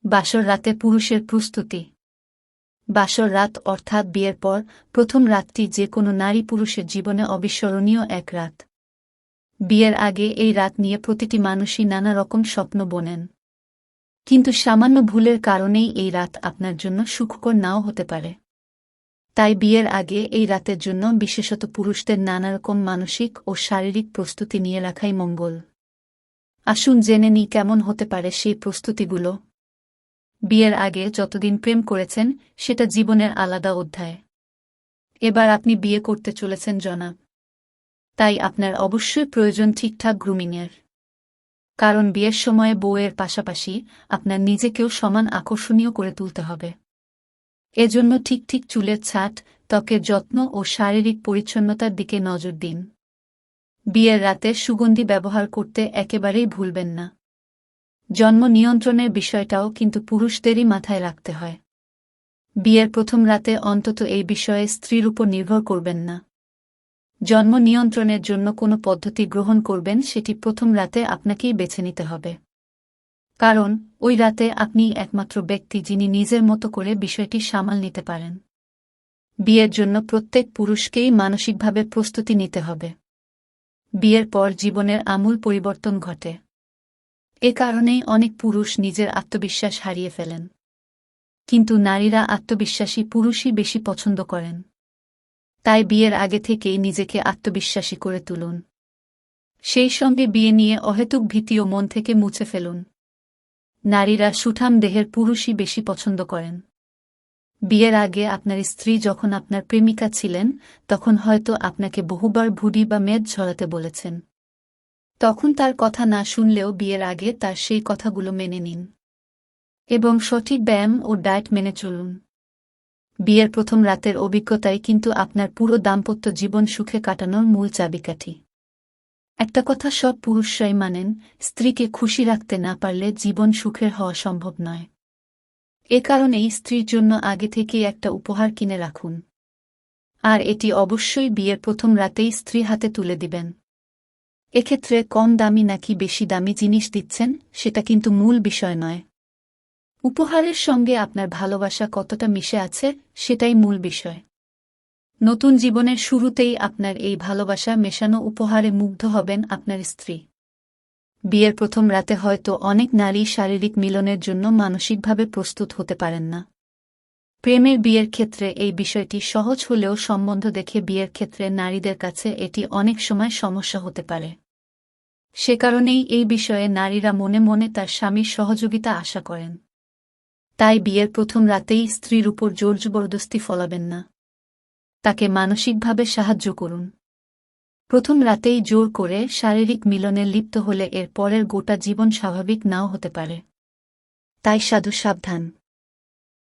বাসর রাতে পুরুষের প্রস্তুতি। বাসর রাত অর্থাৎ বিয়ের পর প্রথম রাতটি যে কোনো নারী পুরুষের জীবনে অবিস্মরণীয় এক রাত। বিয়ের আগে এই রাত নিয়ে প্রতিটি মানুষই নানা রকম স্বপ্ন বোনেন। কিন্তু সামান্য ভুলের কারণেই এই রাত আপনার জন্য সুখকর নাও হতে পারে। তাই বিয়ের আগে এই রাতের জন্য বিশেষত পুরুষদের নানারকম মানসিক ও শারীরিক প্রস্তুতি নিয়ে রাখাই মঙ্গল। আসুন জেনে নিই কেমন হতে পারে সেই প্রস্তুতিগুলো। বিয়ের আগে যতদিন প্রেম করেছেন সেটা জীবনের আলাদা অধ্যায়। এবার আপনি বিয়ে করতে চলেছেন জনাব। তাই আপনার অবশ্যই প্রয়োজন ঠিকঠাক গ্রুমিংয়ের। কারণ বিয়ের সময়ে বউয়ের পাশাপাশি আপনার নিজেকেও সমান আকর্ষণীয় করে তুলতে হবে। এজন্য ঠিক চুলের ছাট, ত্বকের যত্ন ও শারীরিক পরিচ্ছন্নতার দিকে নজর দিন। বিয়ের রাতে সুগন্ধি ব্যবহার করতে একেবারেই ভুলবেন না। জন্ম নিয়ন্ত্রণের বিষয়টাও কিন্তু পুরুষদেরই মাথায় রাখতে হয়। বিয়ের প্রথম রাতে অন্তত এই বিষয়ে স্ত্রীর উপর নির্ভর করবেন না। জন্ম নিয়ন্ত্রণের জন্য কোনো পদ্ধতি গ্রহণ করবেন সেটি প্রথম রাতে আপনাকেই বেছে নিতে হবে। কারণ ওই রাতে আপনিই একমাত্র ব্যক্তি যিনি নিজের মতো করে বিষয়টি সামাল নিতে পারেন। বিয়ের জন্য প্রত্যেক পুরুষকেই মানসিকভাবে প্রস্তুতি নিতে হবে। বিয়ের পর জীবনের আমূল পরিবর্তন ঘটে। এ কারণেই অনেক পুরুষ নিজের আত্মবিশ্বাস হারিয়ে ফেলেন। কিন্তু নারীরা আত্মবিশ্বাসী পুরুষই বেশি পছন্দ করেন। তাই বিয়ের আগে থেকেই নিজেকে আত্মবিশ্বাসী করে তুলুন। সেই সঙ্গে বিয়ে নিয়ে অহেতুক ভীতিও মন থেকে মুছে ফেলুন। নারীরা সুঠাম দেহের পুরুষই বেশি পছন্দ করেন। বিয়ের আগে আপনার স্ত্রী যখন আপনার প্রেমিকা ছিলেন তখন হয়তো আপনাকে বহুবার ভুঁড়ি বা মেদ ঝরাতে বলেছেন। তখন তার কথা না শুনলেও বিয়ের আগে তার সেই কথাগুলো মেনে নিন এবং সঠিক ব্যায়াম ও ডায়েট মেনে চলুন। বিয়ের প্রথম রাতের অভিজ্ঞতাই কিন্তু আপনার পুরো দাম্পত্য জীবন সুখে কাটানোর মূল চাবিকাঠি। একটা কথা সব পুরুষরাই মানেন, স্ত্রীকে খুশি রাখতে না পারলে জীবন সুখের হওয়া সম্ভব নয়। এ কারণেই স্ত্রীর জন্য আগে থেকেই একটা উপহার কিনে রাখুন। আর এটি অবশ্যই বিয়ের প্রথম রাতেই স্ত্রী হাতে তুলে দিবেন। এক্ষেত্রে কম দামি নাকি বেশি দামি জিনিস দিচ্ছেন সেটা কিন্তু মূল বিষয় নয়। উপহারের সঙ্গে আপনার ভালোবাসা কতটা মিশে আছে সেটাই মূল বিষয়। নতুন জীবনের শুরুতেই আপনার এই ভালোবাসা মেশানো উপহারে মুগ্ধ হবেন আপনার স্ত্রী। বিয়ের প্রথম রাতে হয়তো অনেক নারী শারীরিক মিলনের জন্য মানসিকভাবে প্রস্তুত হতে পারেন না। প্রেমের বিয়ের ক্ষেত্রে এই বিষয়টি সহজ হলেও সম্বন্ধ দেখে বিয়ের ক্ষেত্রে নারীদের কাছে এটি অনেক সময় সমস্যা হতে পারে। সে কারণেই এই বিষয়ে নারীরা মনে মনে তার স্বামীর সহযোগিতা আশা করেন। তাই বিয়ের প্রথম রাতেই স্ত্রীর উপর জোর জবরদস্তি ফলাবেন না। তাকে মানসিকভাবে সাহায্য করুন। প্রথম রাতেই জোর করে শারীরিক মিলনে লিপ্ত হলে এর পরের গোটা জীবন স্বাভাবিক নাও হতে পারে। তাই সাধু সাবধান।